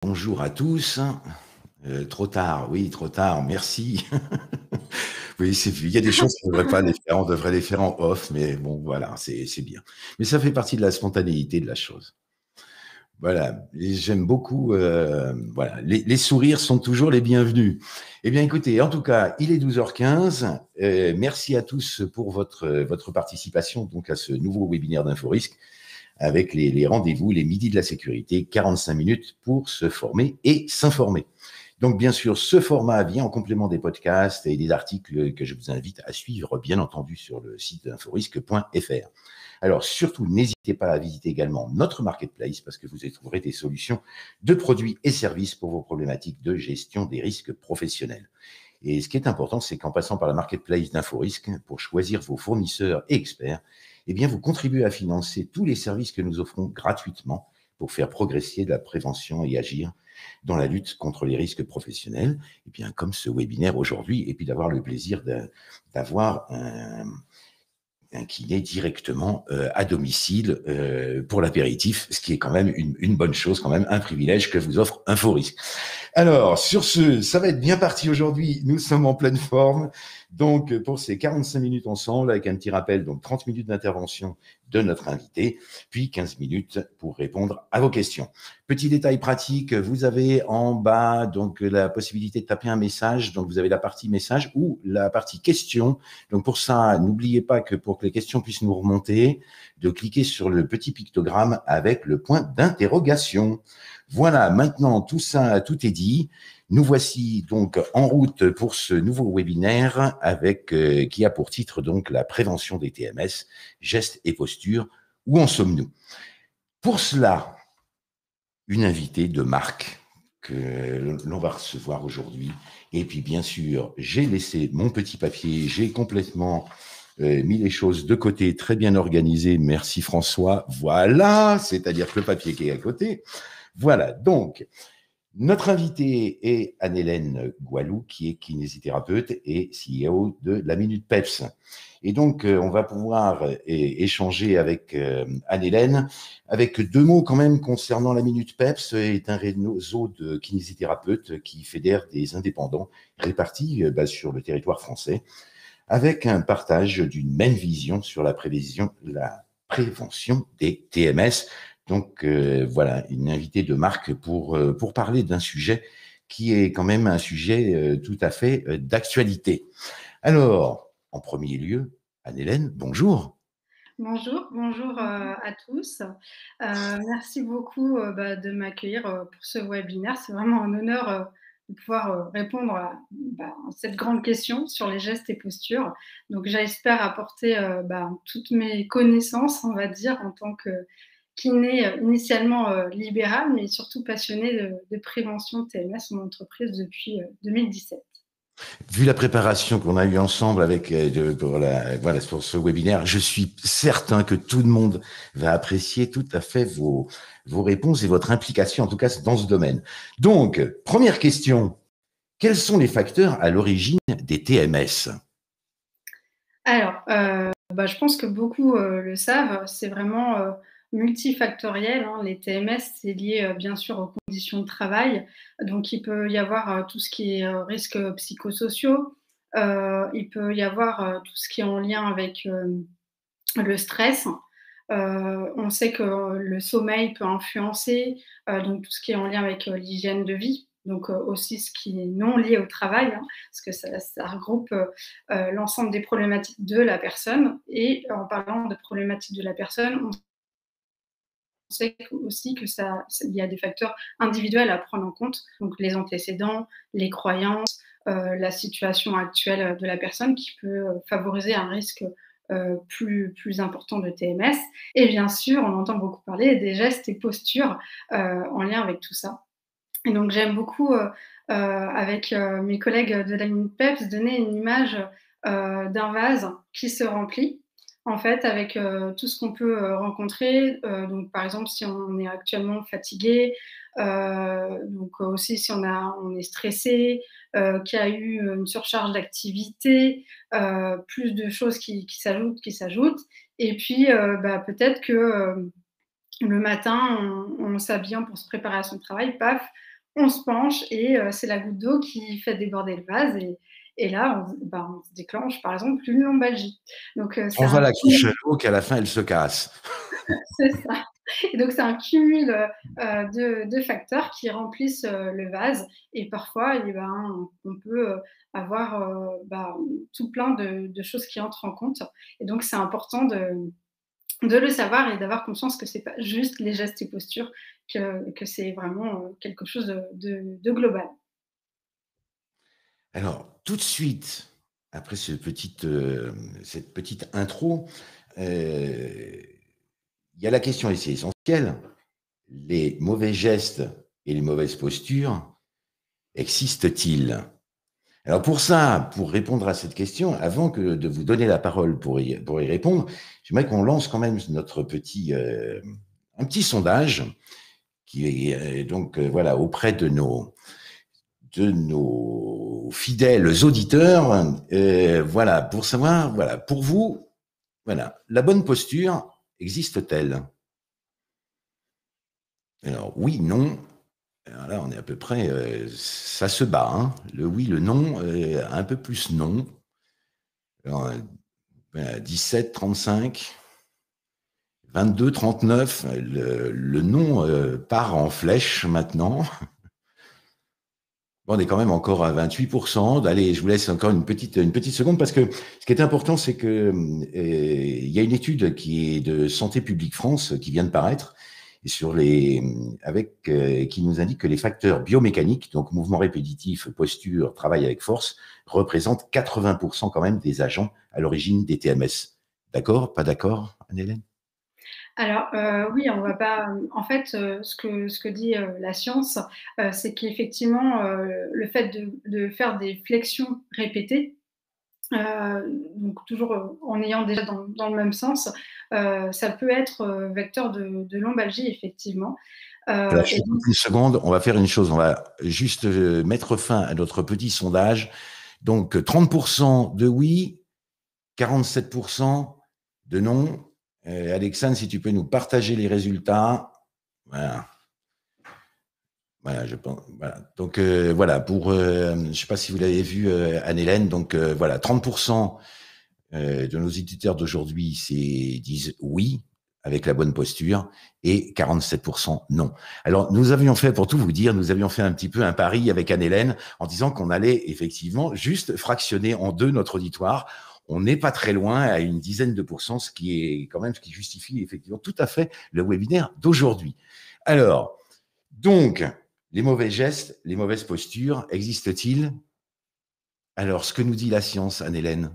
Bonjour à tous. Trop tard, oui, trop tard, merci. Oui, il y a des choses qu'on devrait pas les faire, on devrait les faire en off, mais bon, voilà, c'est bien. Mais ça fait partie de la spontanéité de la chose. Voilà, et j'aime beaucoup, voilà, les sourires sont toujours les bienvenus. Eh bien, écoutez, en tout cas, il est 12h15. Merci à tous pour votre participation donc à ce nouveau webinaire d'InfoRisque avec les rendez-vous, les midis de la sécurité, 45 minutes pour se former et s'informer. Donc, bien sûr, ce format vient en complément des podcasts et des articles que je vous invite à suivre, bien entendu, sur le site inforisque.fr. Alors, surtout, n'hésitez pas à visiter également notre marketplace parce que vous y trouverez des solutions de produits et services pour vos problématiques de gestion des risques professionnels. Et ce qui est important, c'est qu'en passant par la marketplace d'InfoRisque pour choisir vos fournisseurs et experts, eh bien, vous contribuez à financer tous les services que nous offrons gratuitement pour faire progresser la prévention et agir dans la lutte contre les risques professionnels, et bien, comme ce webinaire aujourd'hui, et puis d'avoir le plaisir d'avoir un kiné directement à domicile pour l'apéritif, ce qui est quand même une bonne chose, quand même un privilège que vous offre InfoRisque. Alors, sur ce, ça va être bien parti aujourd'hui. Nous sommes en pleine forme. Donc, pour ces 45 minutes ensemble, avec un petit rappel, donc 30 minutes d'intervention de notre invité, puis 15 minutes pour répondre à vos questions. Petit détail pratique, vous avez en bas donc la possibilité de taper un message. Donc, vous avez la partie message ou la partie question. Donc, pour ça, n'oubliez pas que pour que les questions puissent nous remonter, de cliquer sur le petit pictogramme avec le point d'interrogation. Voilà, maintenant tout ça, tout est dit. Nous voici donc en route pour ce nouveau webinaire avec qui a pour titre donc la prévention des TMS, gestes et postures. Où en sommes-nous? Pour cela, une invitée de marque que l'on va recevoir aujourd'hui. Et puis bien sûr, j'ai laissé mon petit papier, j'ai complètement mis les choses de côté, très bien organisé. Merci François. Voilà, c'est-à-dire que le papier qui est à côté. Voilà, donc notre invitée est Anne-Hélène Goualou, qui est kinésithérapeute et CEO de la Minute PEPS. Et donc, on va pouvoir échanger avec Anne-Hélène avec deux mots quand même concernant la Minute PEPS. Est un réseau de kinésithérapeutes qui fédère des indépendants répartis sur le territoire français avec un partage d'une même vision sur la prévention des TMS. Donc voilà, une invitée de marque pour parler d'un sujet qui est quand même un sujet tout à fait d'actualité. Alors, en premier lieu, Anne-Hélène, bonjour. Bonjour, bonjour à tous. Merci beaucoup de m'accueillir pour ce webinaire. C'est vraiment un honneur de pouvoir répondre à cette grande question sur les gestes et postures. Donc j'espère apporter toutes mes connaissances, on va dire, en tant que kiné initialement libérale, mais surtout passionnée de prévention de TMS en entreprise depuis 2017. Vu la préparation qu'on a eue ensemble avec voilà, pour ce webinaire, je suis certain que tout le monde va apprécier tout à fait vos réponses et votre implication, en tout cas dans ce domaine. Donc, première question, quels sont les facteurs à l'origine des TMS? Alors, je pense que beaucoup le savent, c'est vraiment multifactoriel, hein. Les TMS, c'est lié bien sûr aux conditions de travail. Donc, il peut y avoir tout ce qui est risques psychosociaux. Il peut y avoir tout ce qui est en lien avec le stress. On sait que le sommeil peut influencer, donc tout ce qui est en lien avec l'hygiène de vie, donc aussi ce qui est non lié au travail, hein, parce que ça regroupe l'ensemble des problématiques de la personne. Et en parlant de problématiques de la personne, on sait aussi que il y a des facteurs individuels à prendre en compte, donc les antécédents, les croyances, la situation actuelle de la personne qui peut favoriser un risque plus important de TMS. Et bien sûr, on entend beaucoup parler des gestes et postures en lien avec tout ça. Et donc j'aime beaucoup, avec mes collègues de la Minute PEPS, donner une image d'un vase qui se remplit, en fait, avec tout ce qu'on peut rencontrer. Donc par exemple, si on est actuellement fatigué, donc aussi si on est stressé, qu'il y a eu une surcharge d'activité, plus de choses qui s'ajoutent. Et puis, peut-être que le matin, en s'habillant pour se préparer à son travail, paf, on se penche et c'est la goutte d'eau qui fait déborder le vase et là, on se déclenche, par exemple, une lombalgie. Donc c'est On va un la quiche à l'eau qu'à la fin, elle se casse. c'est ça. Et donc c'est un cumul, de facteurs qui remplissent, le vase et parfois et ben, on peut, avoir, tout plein de choses qui entrent en compte et donc c'est important de le savoir et d'avoir conscience que c'est pas juste les gestes et postures, que c'est vraiment, quelque chose de global. Alors, tout de suite, après cette petite intro, il y a la question ici essentielle. Les mauvais gestes et les mauvaises postures existent-ils? Alors pour ça, pour répondre à cette question, avant que de vous donner la parole pour y répondre, j'aimerais qu'on lance quand même un petit sondage qui est donc voilà auprès de nos fidèles auditeurs, voilà pour savoir voilà pour vous voilà la bonne posture existe-t-elle? Alors oui, non. Alors là, on est à peu près, ça se bat, hein. Le oui, le non, un peu plus non. Alors, voilà, 17, 35, 22, 39. Le non part en flèche maintenant. Bon, on est quand même encore à 28%. Allez, je vous laisse encore une petite seconde parce que ce qui est important, c'est que il y a une étude qui est de Santé publique France qui vient de paraître et qui nous indique que les facteurs biomécaniques, donc mouvement répétitif, posture, travail avec force, représentent 80% quand même des agents à l'origine des TMS. D'accord? Pas d'accord, Anne-Hélène? Alors, oui, on va pas, en fait, ce que dit, la science, c'est qu'effectivement, le fait de faire des flexions répétées, donc toujours, en ayant déjà dans le même sens, ça peut être, vecteur de lombalgie effectivement, Alors, et je te donc coupe une seconde, on va faire une chose, on va juste mettre fin à notre petit sondage. Donc, 30% de oui, 47% de non. Alexandre, si tu peux nous partager les résultats. Voilà. Voilà, je pense. Voilà. Donc, voilà, je ne sais pas si vous l'avez vu, Anne-Hélène. Donc, voilà, 30% de nos éditeurs d'aujourd'hui disent oui, avec la bonne posture, et 47% non. Alors, pour tout vous dire, nous avions fait un petit peu un pari avec Anne-Hélène en disant qu'on allait effectivement juste fractionner en deux notre auditoire. On n'est pas très loin, à une dizaine de pourcents, ce qui est quand même ce qui justifie effectivement tout à fait le webinaire d'aujourd'hui. Alors, donc, les mauvais gestes, les mauvaises postures, existent-ils? Alors, ce que nous dit la science, Anne-Hélène.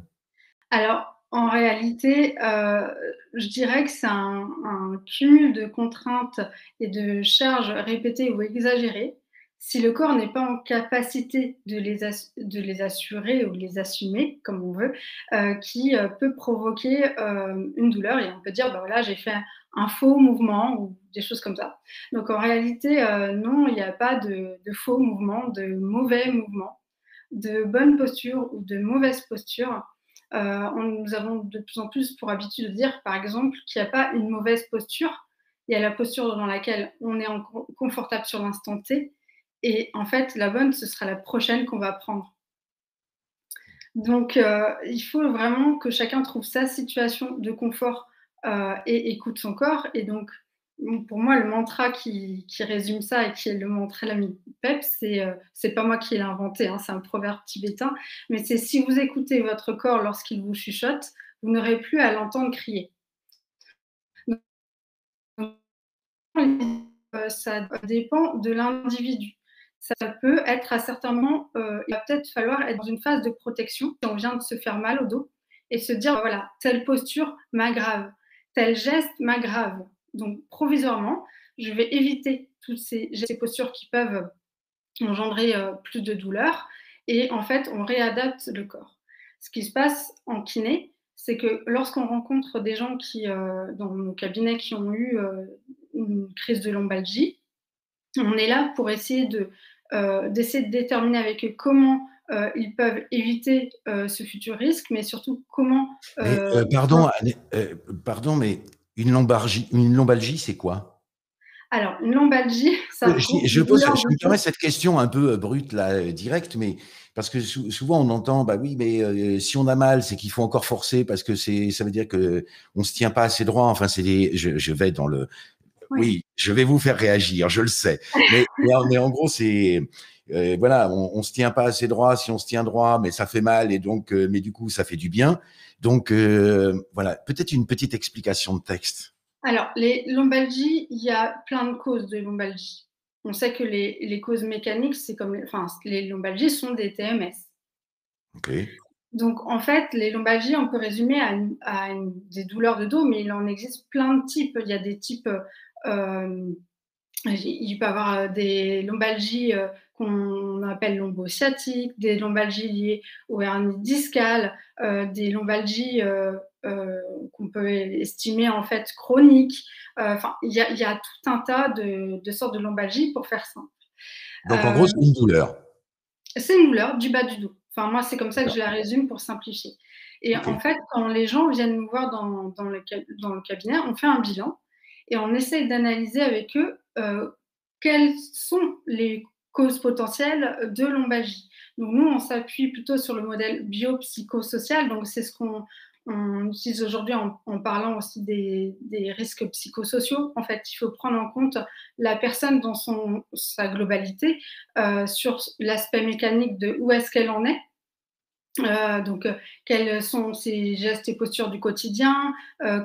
alors, en réalité, je dirais que c'est un cumul de contraintes et de charges répétées ou exagérées. Si le corps n'est pas en capacité de les assurer ou de les assumer, comme on veut, qui, peut provoquer, une douleur et on peut dire: «Bah, voilà, j'ai fait un faux mouvement» ou des choses comme ça. Donc en réalité, non, il n'y a pas de faux mouvements, de mauvais mouvements, de bonne posture ou de mauvaise posture. Nous avons de plus en plus pour habitude de dire, par exemple, qu'il n'y a pas une mauvaise posture. Il y a la posture dans laquelle on est confortable sur l'instant T. Et en fait, la bonne, ce sera la prochaine qu'on va prendre. Donc, il faut vraiment que chacun trouve sa situation de confort et écoute son corps. Et donc, pour moi, le mantra qui résume ça et qui est le mantra Lami Pep, c'est pas moi qui l'ai inventé, hein, c'est un proverbe tibétain, mais c'est si vous écoutez votre corps lorsqu'il vous chuchote, vous n'aurez plus à l'entendre crier. Ça dépend de l'individu. Ça peut être à certains moments, il va peut-être falloir être dans une phase de protection, si on vient de se faire mal au dos et se dire: «Voilà, telle posture m'aggrave, tel geste m'aggrave. Donc provisoirement, je vais éviter toutes ces postures qui peuvent engendrer, plus de douleur» et en fait, on réadapte le corps. Ce qui se passe en kiné, c'est que lorsqu'on rencontre des gens qui, dans nos cabinets, qui ont eu, une crise de lombalgie, on est là pour essayer d'essayer de déterminer avec eux comment, ils peuvent éviter, ce futur risque, mais surtout comment, Mais ben pardon, mais une lombalgie, c'est quoi? Alors, une lombalgie, ça regroupe Je des pose, douleurs je de me permets dos. cette question un peu brute là, directe, mais parce que souvent on entend, bah oui, mais si on a mal, c'est qu'il faut encore forcer parce que ça veut dire que on se tient pas assez droit. Enfin, je vais dans le, Oui. oui, je vais vous faire réagir, je le sais, mais en gros c'est, voilà, on se tient pas assez droit. Si on se tient droit, mais ça fait mal et donc, mais du coup ça fait du bien. Donc voilà, peut-être une petite explication de texte. Alors, les lombalgies, il y a plein de causes de lombalgie. On sait que les causes mécaniques, c'est comme, enfin, les lombalgies sont des TMS. Ok. Donc, en fait, les lombalgies, on peut résumer des douleurs de dos, mais il en existe plein de types. Il y a des types, il peut y avoir des lombalgies qu'on appelle lombosciatiques, des lombalgies liées aux hernies discales, des lombalgies qu'on peut estimer en fait chroniques. Enfin, il y a tout un tas de sortes de lombalgies pour faire simple. Donc en gros Euh, c'est une douleur. c'est une douleur du bas du dos. Enfin, moi, c'est comme ça que je D'accord. la résume pour simplifier. Et Ok. en fait, quand les gens viennent nous voir dans le cabinet, on fait un bilan et on essaye d'analyser avec eux quelles sont les causes potentielles de lombalgie. Donc nous, on s'appuie plutôt sur le modèle biopsychosocial. Donc c'est ce qu'on utilise aujourd'hui en parlant aussi des risques psychosociaux. En fait, il faut prendre en compte la personne dans sa globalité sur l'aspect mécanique de où est-ce qu'elle en est. Quels sont ses gestes et postures du quotidien,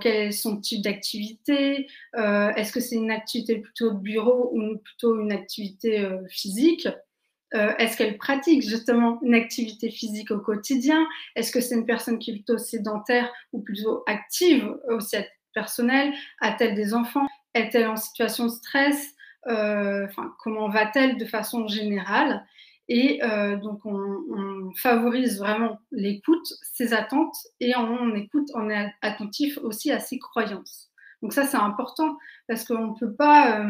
quel est son type d'activité, est-ce que c'est une activité plutôt de bureau ou plutôt une activité physique, est-ce qu'elle pratique justement une activité physique au quotidien, est-ce que c'est une personne qui est plutôt sédentaire ou plutôt active aussi à titre personnel, a-t-elle des enfants, est-elle en situation de stress, comment va-t-elle de façon générale. Et donc, on favorise vraiment l'écoute, ses attentes, et on écoute, on est attentif aussi à ses croyances. Donc ça, c'est important parce qu'on ne peut pas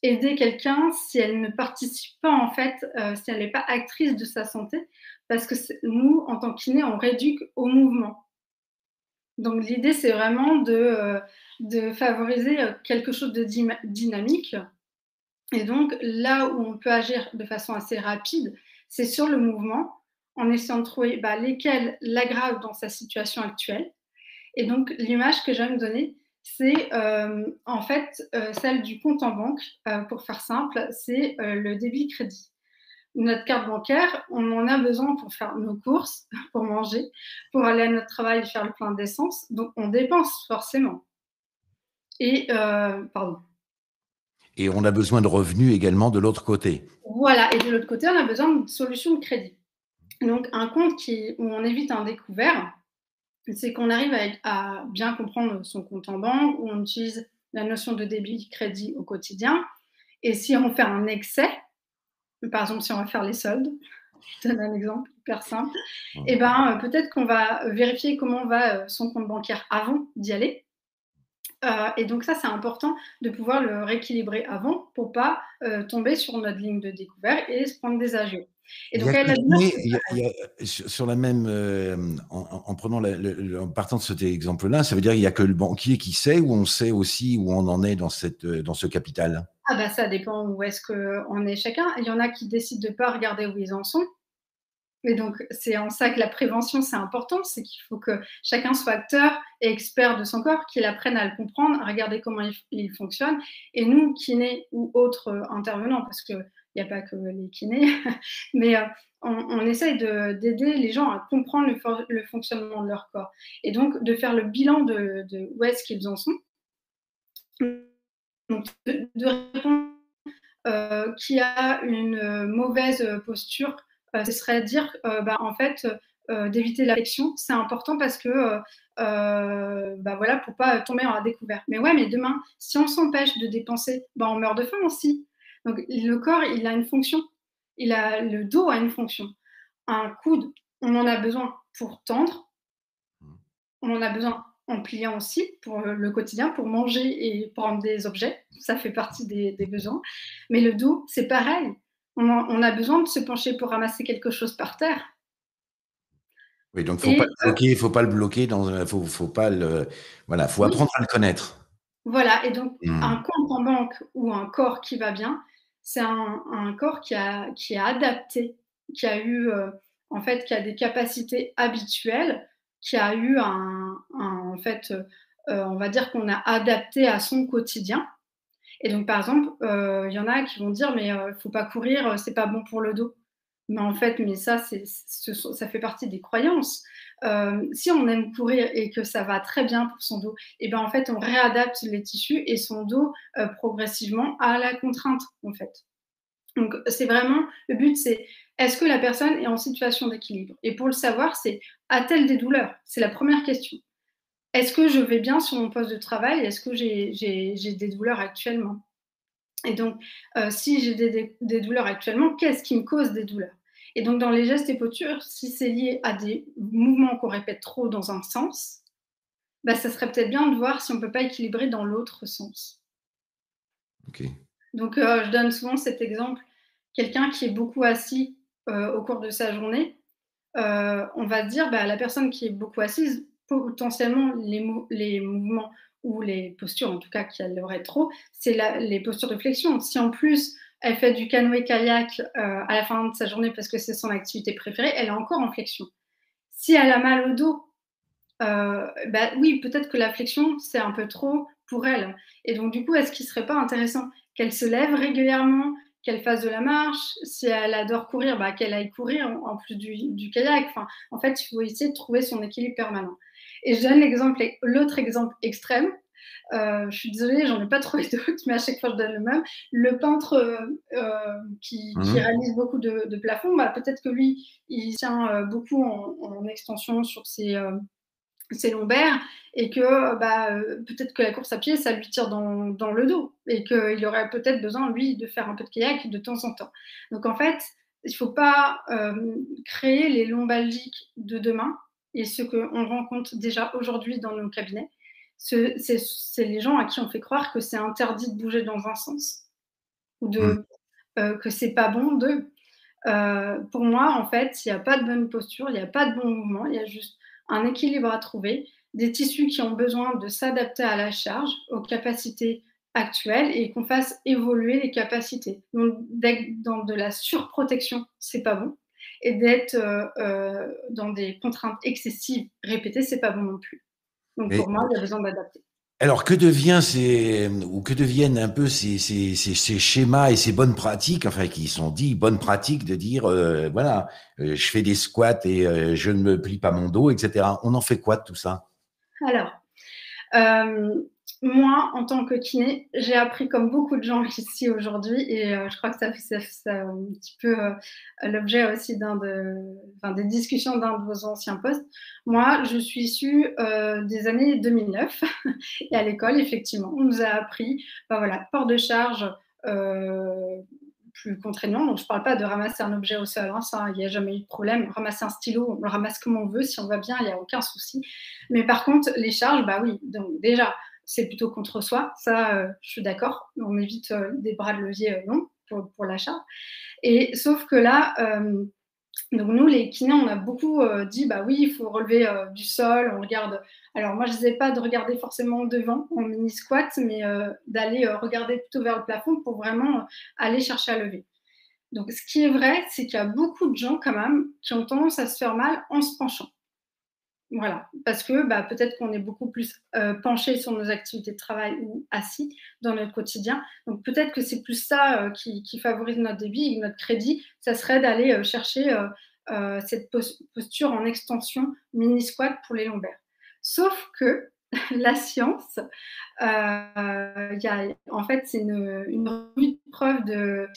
aider quelqu'un si elle ne participe pas, en fait, si elle n'est pas actrice de sa santé, parce que nous, en tant qu'inés, on rééduque au mouvement. Donc l'idée, c'est vraiment de favoriser quelque chose de dynamique. Et donc, là où on peut agir de façon assez rapide, c'est sur le mouvement, en essayant de trouver lesquels l'aggravent dans sa situation actuelle. Et donc, l'image que j'aime donner, c'est en fait celle du compte en banque. Pour faire simple, c'est le débit crédit. Notre carte bancaire, on en a besoin pour faire nos courses, pour manger, pour aller à notre travail, faire le plein d'essence. Donc, on dépense forcément. Et, pardon. Et on a besoin de revenus également de l'autre côté. Voilà. Et de l'autre côté, on a besoin d'une solution de crédit. Donc, un compte où on évite un découvert, c'est qu'on arrive à bien comprendre son compte en banque, où on utilise la notion de débit crédit au quotidien. Et si on fait un excès, par exemple, si on va faire les soldes, je donne un exemple hyper simple, et ben peut-être qu'on va vérifier comment va son compte bancaire avant d'y aller. Et donc ça, c'est important de pouvoir le rééquilibrer avant pour pas tomber sur notre ligne de découvert et se prendre des agios. Et Il y donc a avec que la douleur, kiné, c'est sur la même, en prenant en partant de cet exemple-là, ça veut dire qu'il y a que le banquier qui sait, ou on sait aussi où on en est dans dans ce capital? ah bah ça dépend où est-ce qu'on est chacun. Il y en a qui décident de pas regarder où ils en sont. Et donc, c'est en ça que la prévention, c'est important, c'est qu'il faut que chacun soit acteur et expert de son corps, qu'il apprenne à le comprendre, à regarder comment il fonctionne. Et nous, kinés ou autres intervenants, parce qu'il n'y a pas que les kinés, mais on essaye d'aider les gens à comprendre le fonctionnement de leur corps. Et donc, de faire le bilan de où est-ce qu'ils en sont. Donc, de répondre qui a une mauvaise posture, ce serait dire, en fait, d'éviter l'affection. C'est important parce que, voilà, pour pas tomber dans la découverte. Mais ouais, mais demain, si on s'empêche de dépenser, on meurt de faim aussi. Donc le corps, il a une fonction. Le dos a une fonction. Un coude, on en a besoin pour tendre, on en a besoin en pliant aussi pour le quotidien, pour manger et prendre des objets. Ça fait partie des besoins. Mais le dos, c'est pareil. On a besoin de se pencher pour ramasser quelque chose par terre. Oui, donc Et faut pas le bloquer dans, faut pas le, voilà, faut oui, apprendre à le connaître. Voilà, et donc un Mmh. compte en banque ou un corps qui va bien, c'est un corps qui est adapté, qui a eu, en fait, qui a des capacités habituelles, qui a eu en fait, on va dire qu'on a adapté à son quotidien. Et donc par exemple, il y en a qui vont dire: «Mais faut pas courir, c'est pas bon pour le dos». Mais en fait, mais ça, ça fait partie des croyances. Si on aime courir et que ça va très bien pour son dos, et ben, en fait, on réadapte les tissus et son dos, progressivement à la contrainte, en fait. Donc c'est vraiment le but, c'est est-ce que la personne est en situation d'équilibre? Et pour le savoir, c'est a-t-elle des douleurs? C'est la première question. Est-ce que je vais bien sur mon poste de travail? Est-ce que j'ai des douleurs actuellement? Et donc, si j'ai des douleurs actuellement, qu'est-ce qui me cause des douleurs? Et donc dans les gestes et postures, si c'est lié à des mouvements qu'on répète trop dans un sens, bah, ça serait peut-être bien de voir si on ne peut pas équilibrer dans l'autre sens. OK. Donc, je donne souvent cet exemple, quelqu'un qui est beaucoup assis, au cours de sa journée, on va se dire, bah, la personne qui est beaucoup assise, potentiellement les mouvements ou les postures en tout cas qu'elle aurait trop, c'est les postures de flexion. Si en plus elle fait du canoë-kayak, à la fin de sa journée parce que c'est son activité préférée, elle est encore en flexion. Si elle a mal au dos, bah, oui, peut-être que la flexion, c'est un peu trop pour elle. Et donc du coup, est-ce qu'il serait pas intéressant qu'elle se lève régulièrement, qu'elle fasse de la marche? Si elle adore courir, bah, qu'elle aille courir en plus du kayak. Enfin, en fait, il faut essayer de trouver son équilibre permanent. Et je donne l'autre exemple extrême, je suis désolée, j'en ai pas trouvé d'autres, mais à chaque fois je donne le même. Le peintre, qui Mmh. réalise beaucoup de plafonds, bah, peut-être que lui, il tient, beaucoup en extension sur ses lombaires, et que, bah, peut-être que la course à pied, ça lui tire dans le dos et qu'il aurait peut-être besoin, lui, de faire un peu de kayak de temps en temps. Donc en fait, il ne faut pas, créer les lombalgiques de demain, et ce qu'on rencontre déjà aujourd'hui dans nos cabinets, c'est les gens à qui on fait croire que c'est interdit de bouger dans un sens, ou Mmh. que c'est pas bon de. Pour moi, en fait, il y a pas de bonne posture, il y a pas de bon mouvement, il y a juste un équilibre à trouver, des tissus qui ont besoin de s'adapter à la charge, aux capacités actuelles, et qu'on fasse évoluer les capacités. Donc d'être dans de la surprotection, c'est pas bon, et d'être, dans des contraintes excessives répétées, c'est pas bon non plus. Donc Mais pour moi, il y a besoin d'adapter. alors que devient ces ou que deviennent un peu ces schémas et ces bonnes pratiques, enfin qui sont dits bonnes pratiques de dire, voilà, je fais des squats et je ne me plie pas mon dos et cetera. On en fait quoi de tout ça? Alors, moi, en tant que kiné, j'ai appris comme beaucoup de gens ici aujourd'hui, et je crois que ça un petit peu, l'objet aussi des discussions d'un de vos anciens postes. Moi, je suis issue, des années 2009, et à l'école, effectivement, on nous a appris, bah, voilà, port de charge, heu, plus contraignant. Donc je ne parle pas de ramasser un objet au sol, hein, ça, il n'y a jamais eu de problème. Ramasser un stylo, on le ramasse comme on veut, si on va bien, il y a aucun souci. Mais par contre, les charges, bah oui, donc déjà, c'est plutôt contre soi, ça, je suis d'accord. On évite, des bras de levier, longs pour la charge, et sauf que là, donc nous, les kinés, on a beaucoup, dit: «Bah oui, il faut relever, du sol, on regarde». Alors moi, je disais pas de regarder forcément devant en mini squat, mais d'aller, regarder plutôt vers le plafond pour vraiment, aller chercher à lever. Donc ce qui est vrai, c'est qu'il y a beaucoup de gens quand même qui ont tendance à se faire mal en se penchant. Voilà, parce que, bah, peut-être qu'on est beaucoup plus, penchés sur nos activités de travail ou assis dans notre quotidien. Donc peut-être que c'est plus ça, qui favorise notre débit et notre crédit, ça serait d'aller, chercher, cette posture en extension mini squat pour les lombaires. Sauf que la science, il y a en fait, c'est une revue de preuve de,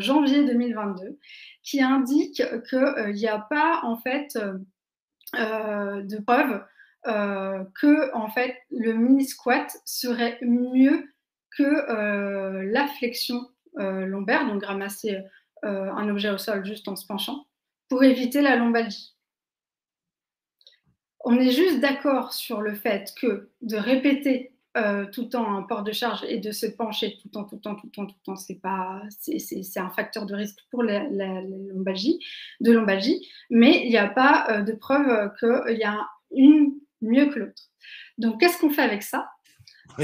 janvier 2022, qui indique que, il y a pas en fait, de preuves, que en fait le mini squat serait mieux que, la flexion, lombaire, donc ramasser, un objet au sol juste en se penchant, pour éviter la lombalgie. On est juste d'accord sur le fait que de répéter, tout le temps un port de charge et de se pencher tout le temps, tout le temps, tout le temps, tout le temps, c'est un facteur de risque pour la lombalgie, mais il n'y a pas, de preuve, qu'il y a une mieux que l'autre. Donc qu'est-ce qu'on fait avec ça?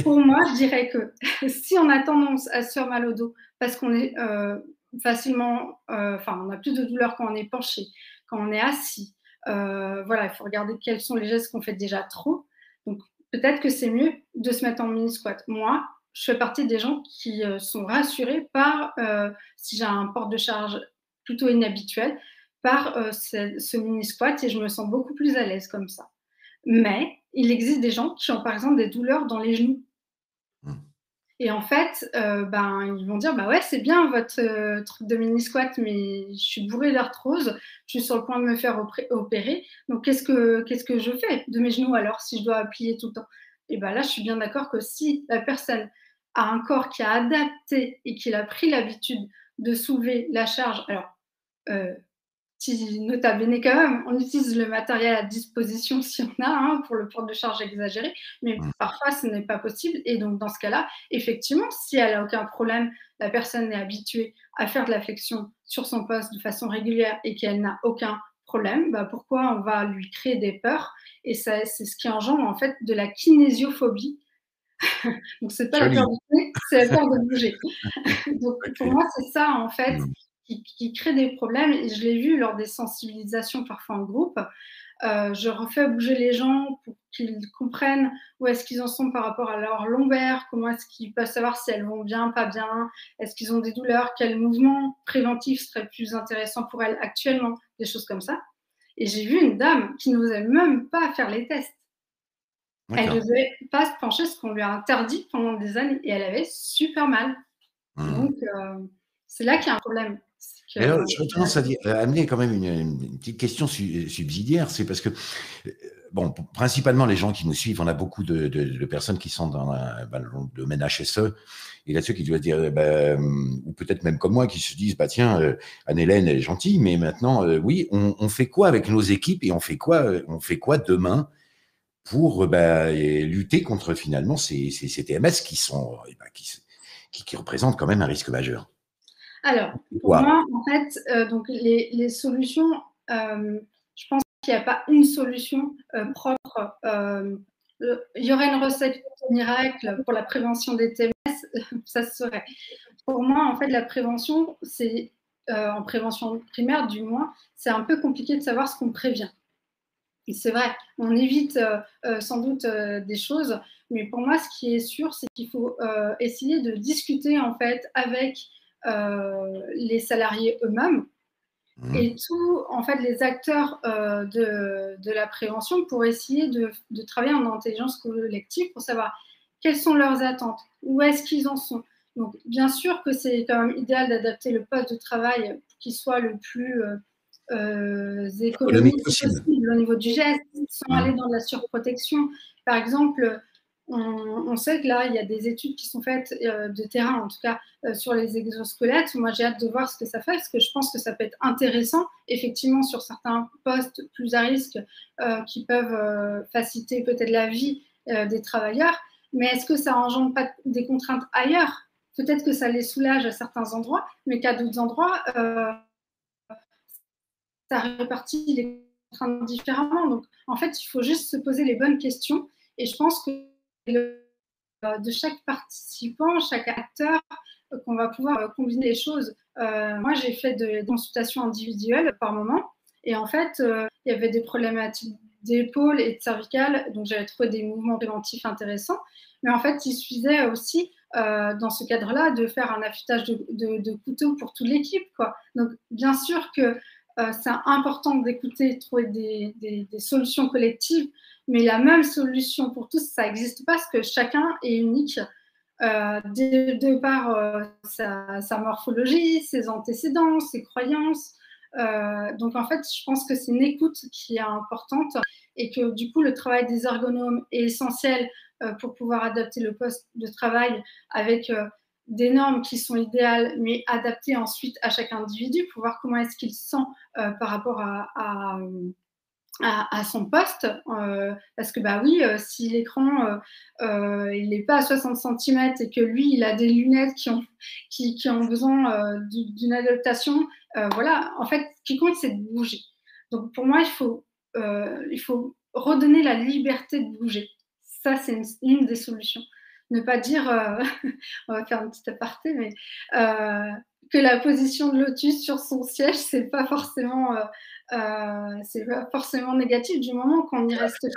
Pour moi, je dirais que si on a tendance à se faire mal au dos parce qu'on est facilement, enfin, on a plus de douleur quand on est penché, quand on est assis. Voilà, il faut regarder quels sont les gestes qu'on fait déjà trop. Donc, peut-être que c'est mieux de se mettre en mini squat. Moi, je fais partie des gens qui sont rassurés par, si j'ai un port de charge plutôt inhabituel, par ce mini squat et je me sens beaucoup plus à l'aise comme ça. Mais il existe des gens qui ont par exemple des douleurs dans les genoux. Mmh. Et en fait, ben, ils vont dire: «Bah, ouais, c'est bien votre, truc de mini squat, mais je suis bourrée d'arthrose, je suis sur le point de me faire opérer, donc qu'est-ce que je fais de mes genoux alors, si je dois plier tout le temps?» Et bah, là, je suis bien d'accord que si la personne a un corps qui a adapté et qu'il a pris l'habitude de soulever la charge, alors, heu petit nota bene quand même, on utilise le matériel à disposition si on a, hein, pour le port de charge exagéré, mais Mmh. parfois ce n'est pas possible et donc dans ce cas-là, effectivement, si elle a aucun problème, la personne est habituée à faire de la flexion sur son poste de façon régulière et qu'elle n'a aucun problème, bah, pourquoi on va lui créer des peurs? Et ça, c'est ce qui engendre en fait de la kinésiophobie. Donc c'est pas la peur Joli. du bouger, c'est la peur de bouger. Donc pour OK. moi, c'est ça en fait Mmh. qui crée des problèmes et je l'ai vu lors des sensibilisations parfois en groupe. Je refais bouger les gens pour qu'ils comprennent où est-ce qu'ils en sont par rapport à leur lombaire, comment est-ce qu'ils peuvent savoir si elles vont bien, pas bien, est-ce qu'ils ont des douleurs, quels mouvements préventifs seraient plus intéressants pour elles actuellement, des choses comme ça. Et j'ai vu une dame qui n'osait même pas faire les tests. Elle D'accord. n'osait pas se pencher, ce qu'on lui a interdit pendant des années et elle avait super mal. Mmh. Donc, c'est là qu'il y a un problème. C'est que Mais alors, j'aurais tendance à dire à amener quand même une petite question subsidiaire, c'est parce que, bon, principalement les gens qui nous suivent, on a beaucoup de personnes qui sont dans le domaine HSE et là-dessus qui doivent dire, ou peut-être même comme moi, qui se disent: «Bah tiens, Anne-Hélène, elle est gentille, mais maintenant, oui, on fait quoi avec nos équipes et on fait quoi demain pour, lutter contre finalement ces TMS qui sont, qui représentent quand même un risque majeur?» alors, pour Quoi? moi, en fait, donc les solutions, je pense qu'il y a pas une solution, propre, il y aurait une recette miracle pour la prévention des TMS, ça se saurait. Pour moi, en fait, la prévention, c'est, en prévention primaire du moins, c'est un peu compliqué de savoir ce qu'on prévient. Et c'est vrai, on évite sans doute des choses, mais pour moi, ce qui est sûr, c'est qu'il faut essayer de discuter en fait avec les salariés eux-mêmes Mmh. et tous en fait les acteurs de la prévention pour essayer de travailler en intelligence collective pour savoir quelles sont leurs attentes, où est-ce qu'ils en sont. Donc, bien sûr que c'est quand même idéal d'adapter le poste de travail pour qu'il soit le plus Économique économique possible. possible au niveau du geste, sans aller Mmh. dans de la surprotection. Par exemple, on sait que là, il y a des études qui sont faites de terrain, en tout cas sur les exosquelettes. Moi, j'ai hâte de voir ce que ça fait, parce que je pense que ça peut être intéressant, effectivement, sur certains postes plus à risque qui peuvent faciliter peut-être la vie des travailleurs. Mais est-ce que ça engendre pas des contraintes ailleurs? Peut-être que ça les soulage à certains endroits, mais qu'à d'autres endroits, ça répartit les contraintes différemment. Donc, en fait, il faut juste se poser les bonnes questions. Et je pense que de chaque participant, chaque acteur, qu'on va pouvoir combiner les choses. Moi, j'ai fait des consultations individuelles par moment. Et en fait, il y avait des problématiques d'épaule et de cervicale. Donc, j'avais trouvé des mouvements préventifs intéressants. Mais en fait, il suffisait aussi, dans ce cadre-là, de faire un affûtage de couteau pour toute l'équipe, quoi. Donc, bien sûr que c'est important d'écouter, de trouver des solutions collectives, mais la même solution pour tous, ça n'existe pas parce que chacun est unique de par sa morphologie, ses antécédents, ses croyances. Donc en fait, je pense que c'est une écoute qui est importante et que du coup, le travail des ergonomes est essentiel pour pouvoir adapter le poste de travail avec des normes qui sont idéales, mais adaptées ensuite à chaque individu pour voir comment est-ce qu'il se sent par rapport à son poste, parce que bah oui, si l'écran il n'est pas à 60 centimètres et que lui il a des lunettes qui ont besoin d'une adaptation, voilà, en fait, ce qui compte c'est de bouger. Donc pour moi, il faut redonner la liberté de bouger. Ça, c'est une des solutions. ne pas dire, on va faire un petit aparté, mais que la position de lotus sur son siège, c'est pas forcément négatif du moment qu'on y reste Ça, bien.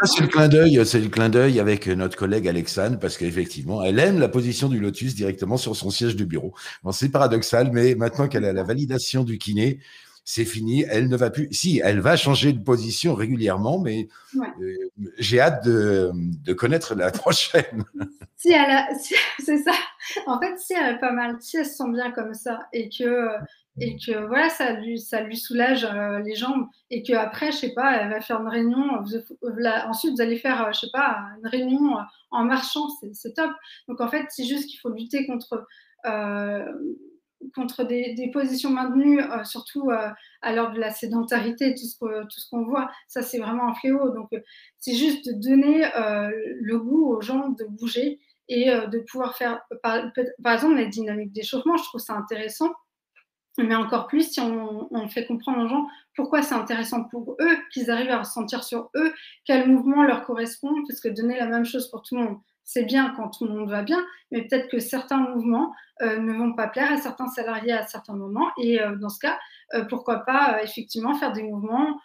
c'est le clin d'œil avec notre collègue Alexandre, parce qu'effectivement, elle aime la position du lotus directement sur son siège de bureau. Bon, c'est paradoxal, mais maintenant qu'elle a la validation du kiné, c'est fini. Elle ne va plus. Si, elle va changer de position régulièrement, mais Ouais. euh, j'ai hâte de connaître la prochaine. Si elle a, si- c'est ça. En fait, si elle a pas mal, si elle se sent bien comme ça et que voilà, ça lui soulage les jambes et que après, je sais pas, elle va faire une réunion. Ensuite, vous allez faire, je sais pas, une réunion en marchant, c'est top. Donc en fait, c'est juste qu'il faut lutter euh, contre des positions maintenues, surtout à l'heure de la sédentarité, tout ce qu'on voit. Ça, c'est vraiment un fléau. Donc c'est juste de donner le goût aux gens de bouger et de pouvoir faire, par exemple, les dynamiques d'échauffement, je trouve ça intéressant, mais encore plus si on fait comprendre aux gens pourquoi c'est intéressant pour eux, qu'ils arrivent à ressentir sur eux quel mouvement leur correspond, parce que donner la même chose pour tout le monde, c'est bien quand tout le monde va bien, mais peut-être que certains mouvements ne vont pas plaire à certains salariés à certains moments, et dans ce cas, pourquoi pas effectivement faire des mouvements,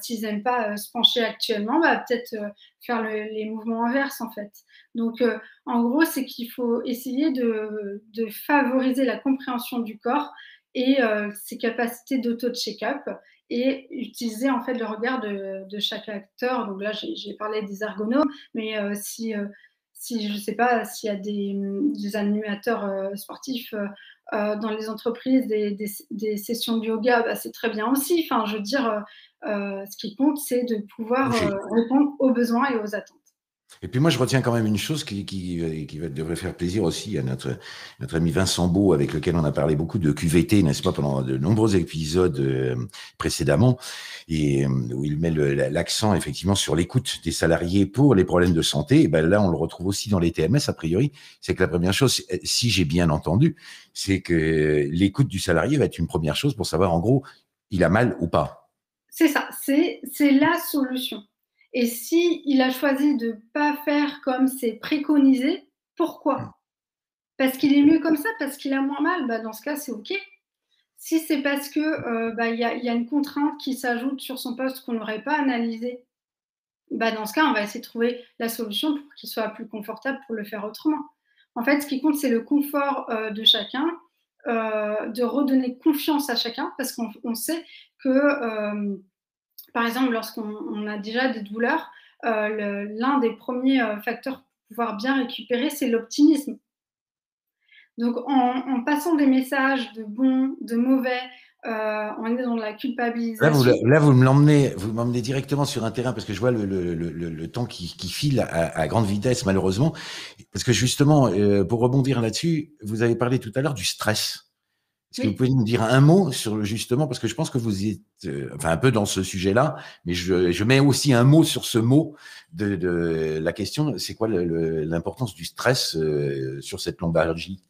s'ils n'aiment pas se pencher actuellement, bah, peut-être faire les mouvements inverses en fait. Donc en gros, c'est qu'il faut essayer de favoriser la compréhension du corps et ses capacités d'auto-check-up et utiliser en fait le regard de chaque acteur. Donc là, j'ai parlé des ergonomes, mais si je ne sais pas, s'il y a des animateurs sportifs dans les entreprises, des sessions de yoga, bah, c'est très bien aussi. Enfin, je veux dire, ce qui compte, c'est de pouvoir Bouger. répondre aux besoins et aux attentes. Et puis moi, je retiens quand même une chose devrait faire plaisir aussi à notre ami Vincent Beau, avec lequel on a parlé beaucoup de QVT, n'est-ce pas, pendant de nombreux épisodes précédemment, et où il met l'accent effectivement sur l'écoute des salariés pour les problèmes de santé. Et ben là, on le retrouve aussi dans les TMS, a priori. C'est que la première chose, si j'ai bien entendu, c'est que l'écoute du salarié va être une première chose pour savoir, en gros, il a mal ou pas. C'est ça, c'est la solution. Et si il a choisi de ne pas faire comme c'est préconisé, pourquoi? Parce qu'il est mieux comme ça, parce qu'il a moins mal, bah dans ce cas, c'est OK. Si c'est parce que bah, y a une contrainte qui s'ajoute sur son poste qu'on n'aurait pas analysée, bah, dans ce cas, on va essayer de trouver la solution pour qu'il soit plus confortable pour le faire autrement. En fait, ce qui compte, c'est le confort de chacun, de redonner confiance à chacun, parce qu'on sait que par exemple, lorsqu'on a déjà des douleurs, l'un des premiers facteurs pour pouvoir bien récupérer, c'est l'optimisme. Donc, en passant des messages de bons, de mauvais, on est dans la culpabilisation. Là, vous m'emmenez directement sur un terrain parce que je vois le temps qui file à grande vitesse, malheureusement. Parce que justement, pour rebondir là-dessus, vous avez parlé tout à l'heure du stress. Est-ce que vous Oui. pouvez nous dire un mot sur justement, parce que je pense que vous êtes, enfin un peu dans ce sujet-là, mais je mets aussi un mot sur ce mot de la question, c'est quoi l'importance du stress sur cette lombalgie?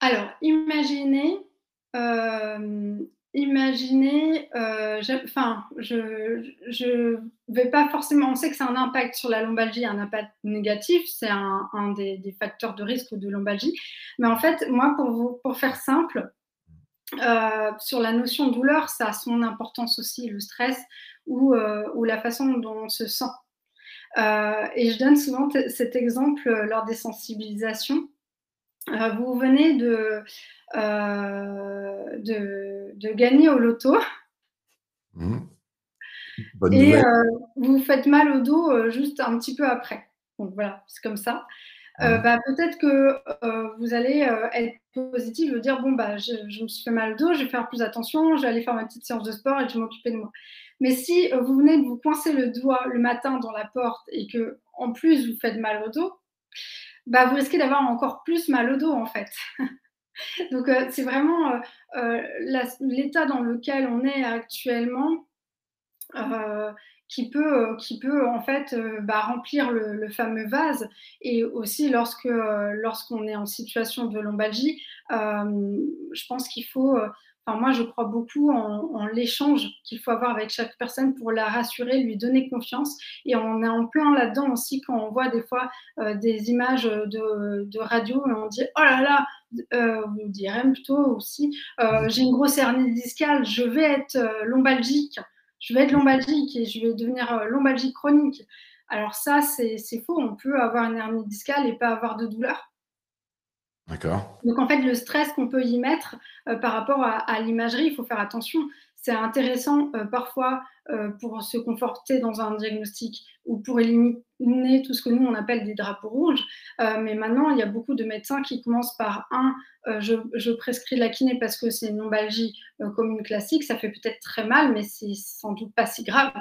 Alors, imaginez, enfin, je vais pas forcément. On sait que c'est un impact sur la lombalgie, un impact négatif, c'est un des facteurs de risque de lombalgie. Mais en fait, moi, pour faire simple, sur la notion de douleur, ça a son importance aussi, le stress ou la façon dont on se sent. Et je donne souvent cet exemple lors des sensibilisations. Vous venez de gagner au loto Mmh. Bonne et nouvelle. vous vous faites mal au dos juste un petit peu après. Donc voilà, c'est comme ça. Mmh. Bah, peut-être que vous allez être positif, vous dire bon bah je me suis fait mal au dos, je vais faire plus attention, je vais aller faire ma petite séance de sport et je vais m'occuper de moi. Mais si vous venez de vous coincer le doigt le matin dans la porte et que en plus vous faites mal au dos, bah vous risquez d'avoir encore plus mal au dos en fait. Donc c'est vraiment l'état dans lequel on est actuellement euh, qui peut en fait bah, remplir le fameux vase. Et aussi lorsqu'on est en situation de lombalgie, je pense qu'il faut, Enfin, moi, je crois beaucoup en l'échange qu'il faut avoir avec chaque personne pour la rassurer, lui donner confiance. Et on est en plein là-dedans aussi quand on voit des fois des images de radio et on dit oh là là, on dit RM plutôt aussi, j'ai une grosse hernie discale, je vais être lombalgique, et je vais devenir lombalgique chronique. Alors ça, c'est faux. On peut avoir une hernie discale et pas avoir de douleur. D'accord. Donc en fait, le stress qu'on peut y mettre par rapport à l'imagerie, il faut faire attention. C'est intéressant parfois pour se conforter dans un diagnostic ou pour éliminer tout ce que nous on appelle des drapeaux rouges. Mais maintenant, il y a beaucoup de médecins qui commencent par je prescris la kiné parce que c'est une lombalgie commune classique. Ça fait peut-être très mal, mais c'est sans doute pas si grave.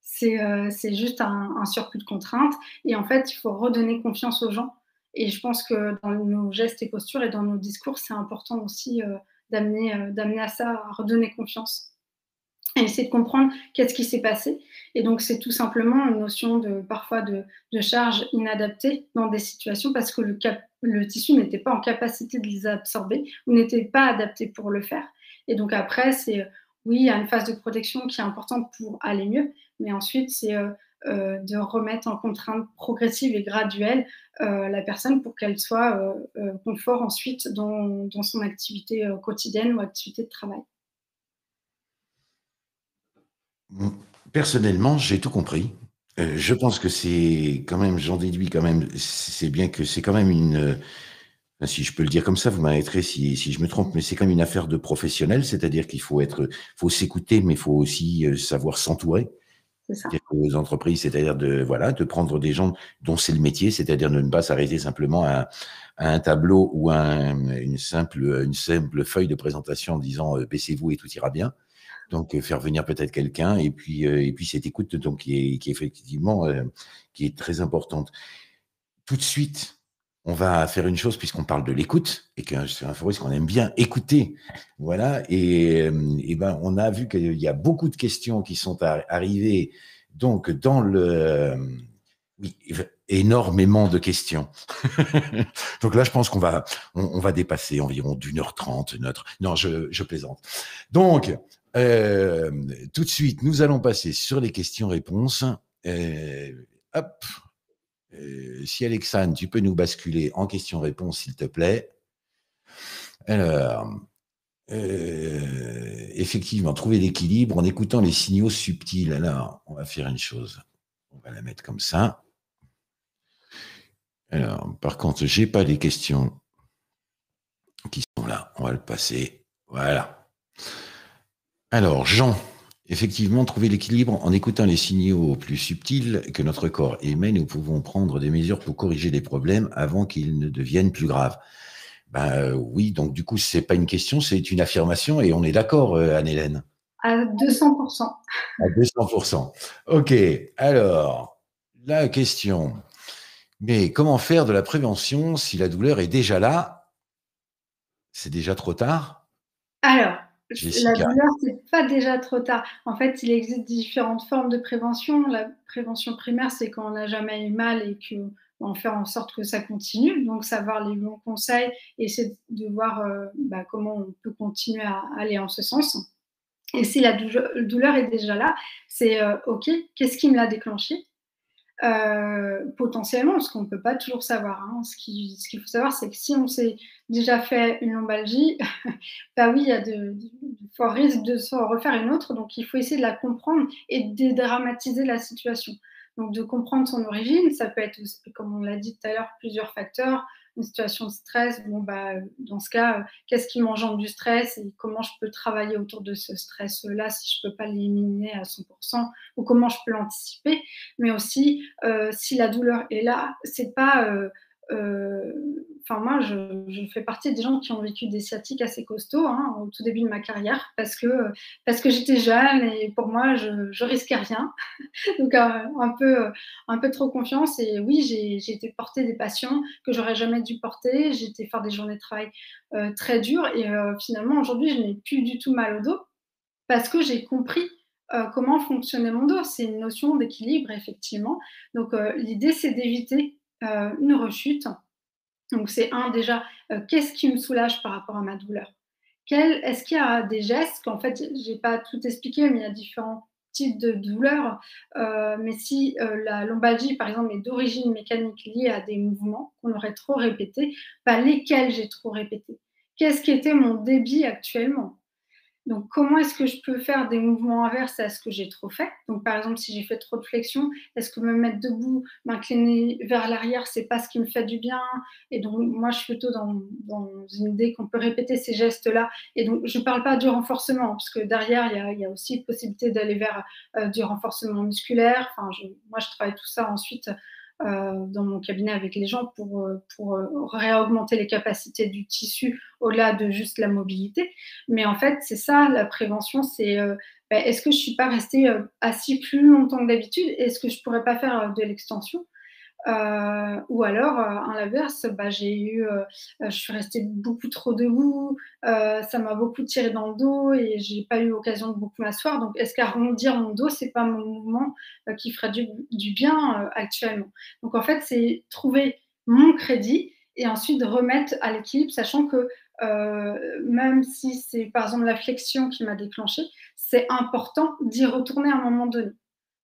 C'est juste un surplus de contraintes. Et en fait, il faut redonner confiance aux gens. Et je pense que dans nos gestes et postures et dans nos discours, c'est important aussi d'amener à ça, à redonner confiance et essayer de comprendre qu'est-ce qui s'est passé. Et donc, c'est tout simplement une notion parfois de charge inadaptée dans des situations parce que le tissu n'était pas en capacité de les absorber ou n'était pas adapté pour le faire. Et donc après, oui, il y a une phase de protection qui est importante pour aller mieux, mais ensuite, c'est de remettre en contrainte progressive et graduelle la personne pour qu'elle soit confort ensuite dans son activité quotidienne ou activité de travail. Mmh. Personnellement, j'ai tout compris. Je pense que c'est quand même j'en déduis quand même, c'est bien que c'est quand même enfin, si je peux le dire comme ça, vous m'arrêterez si je me trompe, mais c'est quand même une affaire de professionnel, c'est-à-dire qu'il faut s'écouter, mais il faut aussi, savoir s'entourer. C'est ça. C'est-à-dire qu'aux entreprises, c'est-à-dire voilà, de prendre des gens dont c'est le métier, c'est-à-dire de ne pas s'arrêter simplement à un tableau ou à une simple feuille de présentation en disant, «Baissez-vous et tout ira bien». Donc, faire venir peut-être quelqu'un et puis cette écoute donc qui est effectivement, qui est très importante. Tout de suite, on va faire une chose puisqu'on parle de l'écoute et que c'est un Fabrice qu'on aime bien écouter, voilà et ben, on a vu qu'il y a beaucoup de questions qui sont arrivées donc dans oui, énormément de questions. Donc là, je pense on va dépasser environ d'1h30 notre non, je plaisante. Donc, tout de suite, nous allons passer sur les questions-réponses. Hop, si Alexandre, tu peux nous basculer en questions-réponses, s'il te plaît. Alors, effectivement, trouver l'équilibre en écoutant les signaux subtils. Alors, on va faire une chose. On va la mettre comme ça. Alors, par contre, j'ai pas les questions qui sont là. On va le passer. Voilà. Alors, Jean, effectivement, trouver l'équilibre en écoutant les signaux plus subtils que notre corps émet, nous pouvons prendre des mesures pour corriger les problèmes avant qu'ils ne deviennent plus graves. Ben oui, donc du coup, c'est pas une question, c'est une affirmation et on est d'accord, Anne-Hélène? À 200%. À 200%. OK, alors, la question, mais comment faire de la prévention si la douleur est déjà là? C'est déjà trop tard? Alors, la Jessica? douleur, c'est pas déjà trop tard. En fait, il existe différentes formes de prévention. La prévention primaire, c'est quand on n'a jamais eu mal et qu'on fait en sorte que ça continue. Donc, savoir les bons conseils et essayer de voir comment on peut continuer à aller en ce sens. Et si la douleur est déjà là, c'est OK, qu'est-ce qui me l'a déclenché? Potentiellement, parce qu'on ne peut pas toujours savoir, hein. Ce qu'il faut savoir, c'est que si on s'est déjà fait une lombalgie, bah oui, il y a de forts risques de s'en refaire une autre, donc il faut essayer de la comprendre et de dédramatiser la situation. Donc de comprendre son origine, ça peut être, comme on l'a dit tout à l'heure, plusieurs facteurs. Une situation de stress, bon bah, dans ce cas, qu'est-ce qui m'engendre du stress et comment je peux travailler autour de ce stress-là si je ne peux pas l'éliminer à 100% ou comment je peux l'anticiper. Mais aussi, si la douleur est là, c'est pas, enfin moi je fais partie des gens qui ont vécu des sciatiques assez costauds, hein, au tout début de ma carrière parce que j'étais jeune et pour moi je risquais rien. Donc un peu trop confiance et oui, j'ai été porter des patients que j'aurais jamais dû porter. J'ai été faire des journées de travail, très dures et finalement aujourd'hui je n'ai plus du tout mal au dos parce que j'ai compris, comment fonctionnait mon dos. C'est une notion d'équilibre effectivement. Donc l'idée c'est d'éviter, une rechute. Donc c'est déjà, qu'est-ce qui me soulage par rapport à ma douleur? est-ce qu'il y a des gestes qu'en fait, j'ai pas tout expliqué, mais il y a différents types de douleurs, mais si, la lombalgie, par exemple, est d'origine mécanique liée à des mouvements qu'on aurait trop répétés, bah, lesquels j'ai trop répétés? Qu'est-ce qui était mon débit actuellement? Donc, comment est-ce que je peux faire des mouvements inverses à ce que j'ai trop fait? Donc, par exemple, si j'ai fait trop de flexion, est-ce que me mettre debout, m'incliner vers l'arrière, c'est pas ce qui me fait du bien? Et donc, moi, je suis plutôt dans une idée qu'on peut répéter ces gestes-là. Et donc, je parle pas du renforcement, parce que derrière, il y a aussi possibilité d'aller vers du renforcement musculaire. Enfin, moi, je travaille tout ça ensuite dans mon cabinet avec les gens pour réaugmenter les capacités du tissu au-delà de juste la mobilité. Mais en fait, c'est ça la prévention, c'est bah, est-ce que je suis pas restée assis plus longtemps que d'habitude? Est-ce que je pourrais pas faire de l'extension? Ou alors, à l'inverse, bah, je suis restée beaucoup trop debout, ça m'a beaucoup tiré dans le dos et j'ai pas eu l'occasion de beaucoup m'asseoir. Donc est-ce qu'arrondir mon dos, c'est pas mon mouvement, qui ferait du bien, actuellement? Donc en fait, c'est trouver mon crédit et ensuite remettre à l'équilibre, sachant que, même si c'est, par exemple, la flexion qui m'a déclenché, c'est important d'y retourner à un moment donné,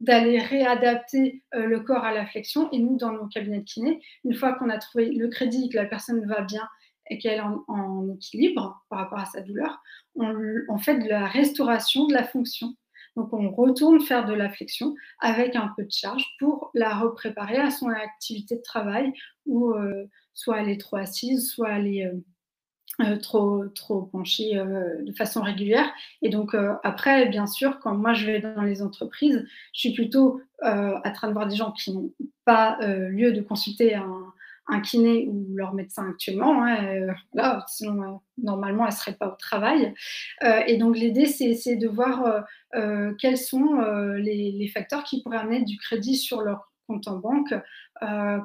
d'aller réadapter le corps à la flexion. Et nous, dans nos cabinets de kiné, une fois qu'on a trouvé le crédit, que la personne va bien et qu'elle est en équilibre par rapport à sa douleur, on fait de la restauration de la fonction. Donc, on retourne faire de la flexion avec un peu de charge pour la repréparer à son activité de travail où soit elle est trop assise, soit elle est trop penchée de façon régulière. Et donc, après, bien sûr, quand moi je vais dans les entreprises, je suis plutôt en train de voir des gens qui n'ont pas lieu de consulter un kiné ou leur médecin actuellement, hein, voilà, sinon normalement elles ne seraient pas au travail. Et donc l'idée, c'est de voir quels sont les facteurs qui pourraient amener du crédit sur leur compte en banque,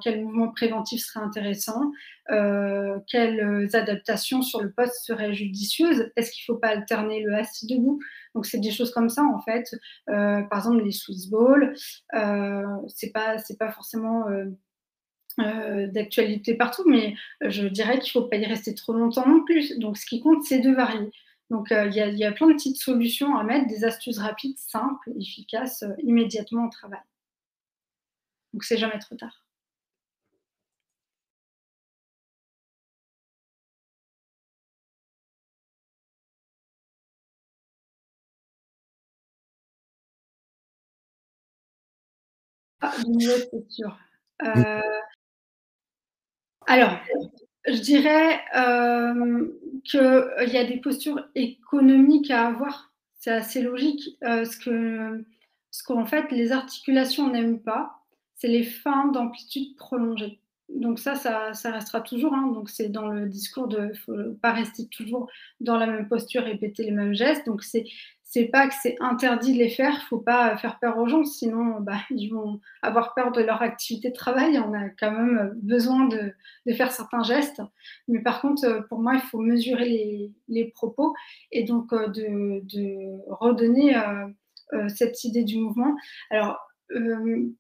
quel mouvement préventif serait intéressant, quelles adaptations sur le poste seraient judicieuses. Est-ce qu'il ne faut pas alterner le assis debout? Donc c'est des choses comme ça en fait. Par exemple les Swiss balls, c'est pas forcément d'actualité partout, mais je dirais qu'il ne faut pas y rester trop longtemps non plus. Donc ce qui compte, c'est de varier. Donc il y a plein de petites solutions à mettre, des astuces rapides, simples, efficaces, immédiatement au travail. Donc c'est jamais trop tard. Ah, de nouvelles postures. Mmh. Heu, alors, je dirais, qu'il y a des postures économiques à avoir. C'est assez logique, ce qu'en fait les articulations n'aiment pas, c'est les fins d'amplitude prolongée. Donc ça restera toujours, hein, donc c'est dans le discours de faut pas rester toujours dans la même posture, répéter les mêmes gestes. Donc c'est pas que c'est interdit de les faire, faut pas faire peur aux gens, sinon, bah, ils vont avoir peur de leur activité de travail. On a quand même besoin de faire certains gestes. Mais par contre, pour moi, il faut mesurer les propos et donc de redonner cette idée du mouvement. Alors,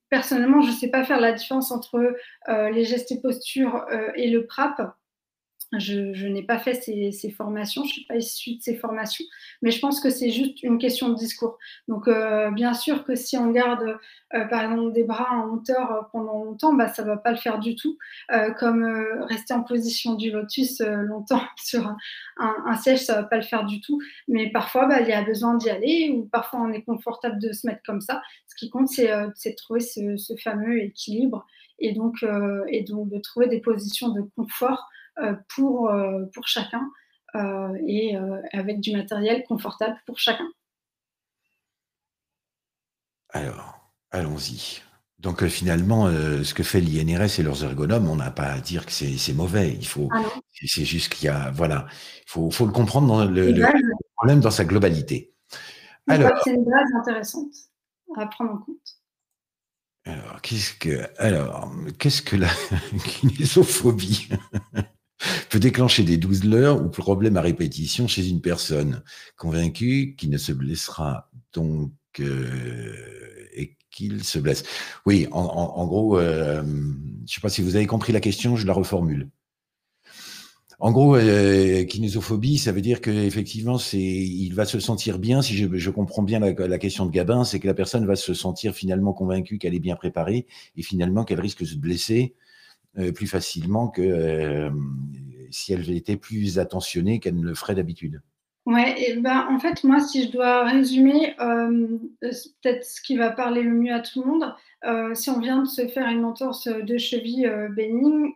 personnellement, je ne sais pas faire la différence entre les gestes et postures et le PRAP. Je n'ai pas fait ces formations, je ne suis pas issue de ces formations, mais je pense que c'est juste une question de discours. Donc, bien sûr que si on garde, par exemple, des bras en hauteur pendant longtemps, bah, ça ne va pas le faire du tout. Comme rester en position du lotus longtemps sur un siège, ça ne va pas le faire du tout. Mais parfois, bah, il y a besoin d'y aller, ou parfois on est confortable de se mettre comme ça. Ce qui compte, c'est de trouver ce fameux équilibre et donc de trouver des positions de confort pour chacun et avec du matériel confortable pour chacun. Alors, allons-y. Donc, finalement, ce que fait l'INRS et leurs ergonomes, on n'a pas à dire que c'est mauvais. Ah non, C'est juste qu'il y a voilà, il faut le comprendre dans c'est une le base, problème dans sa globalité. je Alors crois que c'est une base intéressante à prendre en compte. qu'est-ce que la kinésophobie peut déclencher des douleurs ou problèmes à répétition chez une personne convaincue qu'il ne se blessera donc, et qu'il se blesse? Oui, en gros, je ne sais pas si vous avez compris la question, je la reformule. En gros, kinésophobie, ça veut dire qu'effectivement, il va se sentir bien, si je comprends bien la question de Gabin, c'est que la personne va se sentir finalement convaincue qu'elle est bien préparée et finalement qu'elle risque de se blesser plus facilement que si elle était plus attentionnée qu'elle ne le ferait d'habitude. Ouais, et ben, en fait, moi, si je dois résumer, c'est peut-être ce qui va parler le mieux à tout le monde. Si on vient de se faire une entorse de cheville bénigne,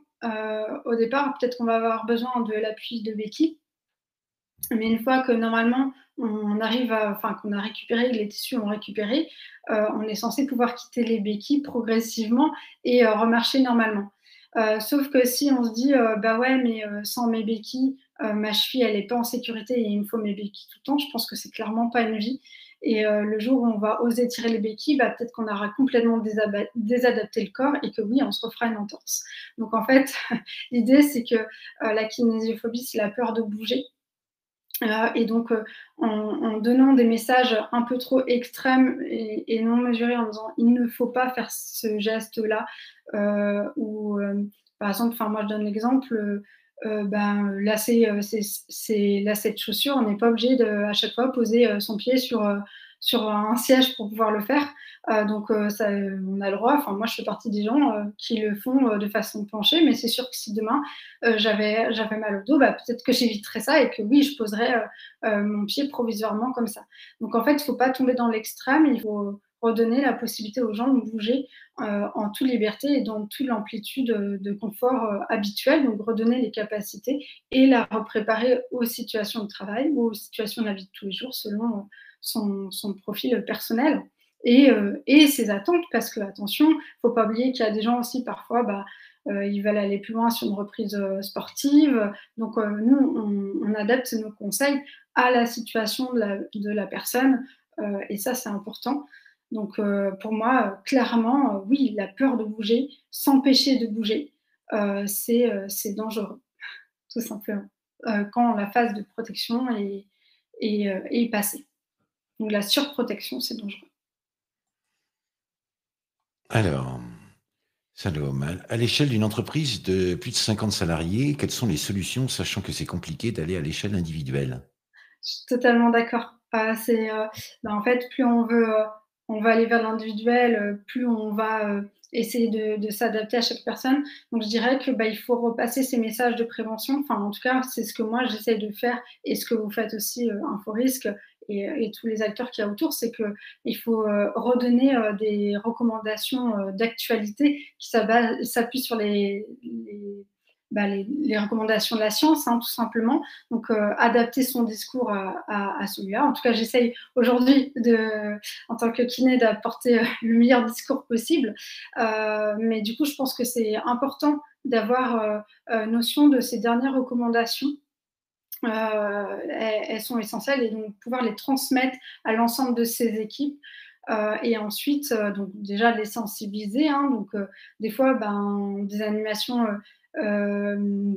au départ, peut-être qu'on va avoir besoin de l'appui de béquille. Mais une fois que normalement on arrive enfin qu'on a récupéré, les tissus ont récupéré, on est censé pouvoir quitter les béquilles progressivement et remarcher normalement. Sauf que si on se dit, bah ouais, mais sans mes béquilles, ma cheville elle est pas en sécurité et il me faut mes béquilles tout le temps, je pense que c'est clairement pas une vie. Et le jour où on va oser tirer les béquilles, bah, peut-être qu'on aura complètement désadapté le corps et que oui, on se refera une entorse. Donc en fait, l'idée c'est que la kinésiophobie, c'est la peur de bouger. Et donc, en donnant des messages un peu trop extrêmes et non mesurés, en disant il ne faut pas faire ce geste-là, ou par exemple, enfin moi je donne l'exemple, ben, lacet de chaussure, on n'est pas obligé de, à chaque fois, poser son pied sur un siège pour pouvoir le faire. Donc, ça, on a le droit. Enfin, moi, je fais partie des gens qui le font de façon penchée, mais c'est sûr que si demain j'avais mal au dos, bah, peut-être que j'éviterais ça et que oui, je poserais mon pied provisoirement comme ça. Donc en fait, il ne faut pas tomber dans l'extrême, il faut redonner la possibilité aux gens de bouger en toute liberté et dans toute l'amplitude de confort habituel, donc redonner les capacités et la repréparer aux situations de travail ou aux situations de la vie de tous les jours selon son profil personnel et ses attentes, parce que attention, il ne faut pas oublier qu'il y a des gens aussi parfois, bah, ils veulent aller plus loin sur une reprise sportive. Donc, nous, on adapte nos conseils à la situation de la personne. Et ça, c'est important. Donc, pour moi, clairement, oui, la peur de bouger, s'empêcher de bouger, c'est dangereux, tout simplement, quand la phase de protection est passée. Donc, la surprotection, c'est dangereux. Alors, ça doit mal. À l'échelle d'une entreprise de plus de 50 salariés, quelles sont les solutions, sachant que c'est compliqué d'aller à l'échelle individuelle? Je suis totalement d'accord. Bah, en fait, plus on va aller vers l'individuel, plus on va, essayer de s'adapter à chaque personne. Donc je dirais que, bah, il faut repasser ces messages de prévention. Enfin, en tout cas, c'est ce que moi j'essaye de faire et ce que vous faites aussi, Inforisque et tous les acteurs qu'il y a autour, c'est qu'il faut, redonner, des recommandations, d'actualité qui s'appuient sur les recommandations de la science, hein, tout simplement. Donc, adapter son discours à celui-là. En tout cas, j'essaye aujourd'hui, en tant que kiné, d'apporter le meilleur discours possible. Mais du coup, je pense que c'est important d'avoir notion de ces dernières recommandations. Elles sont essentielles et donc pouvoir les transmettre à l'ensemble de ses équipes. Et ensuite, donc déjà les sensibiliser, hein, donc des fois, ben, des animations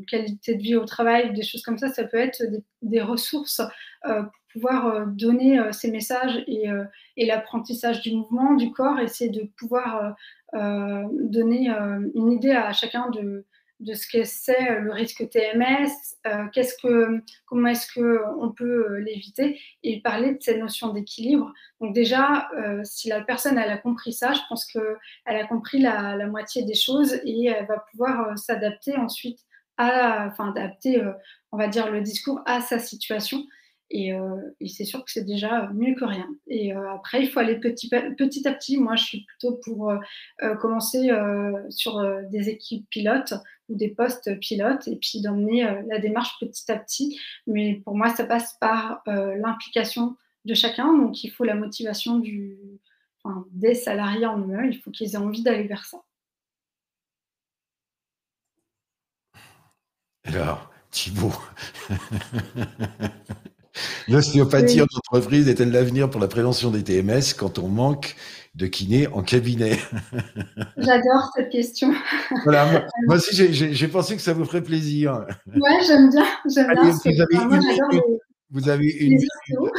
qualité de vie au travail, des choses comme ça peut être des ressources pour pouvoir donner ces messages et l'apprentissage du mouvement, du corps, essayer de pouvoir donner une idée à chacun de ce que c'est le risque TMS, comment est-ce qu'on peut l'éviter et parler de ces notions d'équilibre. Donc déjà, si la personne elle a compris ça, je pense qu'elle a compris la moitié des choses et elle va pouvoir s'adapter ensuite enfin adapter, on va dire le discours à sa situation et c'est sûr que c'est déjà mieux que rien. Et après, il faut aller petit à petit. Moi, je suis plutôt pour commencer sur des équipes pilotes ou des postes pilotes et puis d'emmener la démarche petit à petit. Mais pour moi, ça passe par l'implication de chacun. Donc, il faut la motivation des salariés en eux-mêmes. Il faut qu'ils aient envie d'aller vers ça. Alors, Thibaut, l'ostéopathie en Oui, entreprise est-elle l'avenir pour la prévention des TMS quand on manque de kinés en cabinet? j'adore cette question. Voilà, moi aussi j'ai pensé que ça vous ferait plaisir. Ouais, j'aime bien Allez, parce que enfin, moi, j'adore vous avez une les minute. ostéos.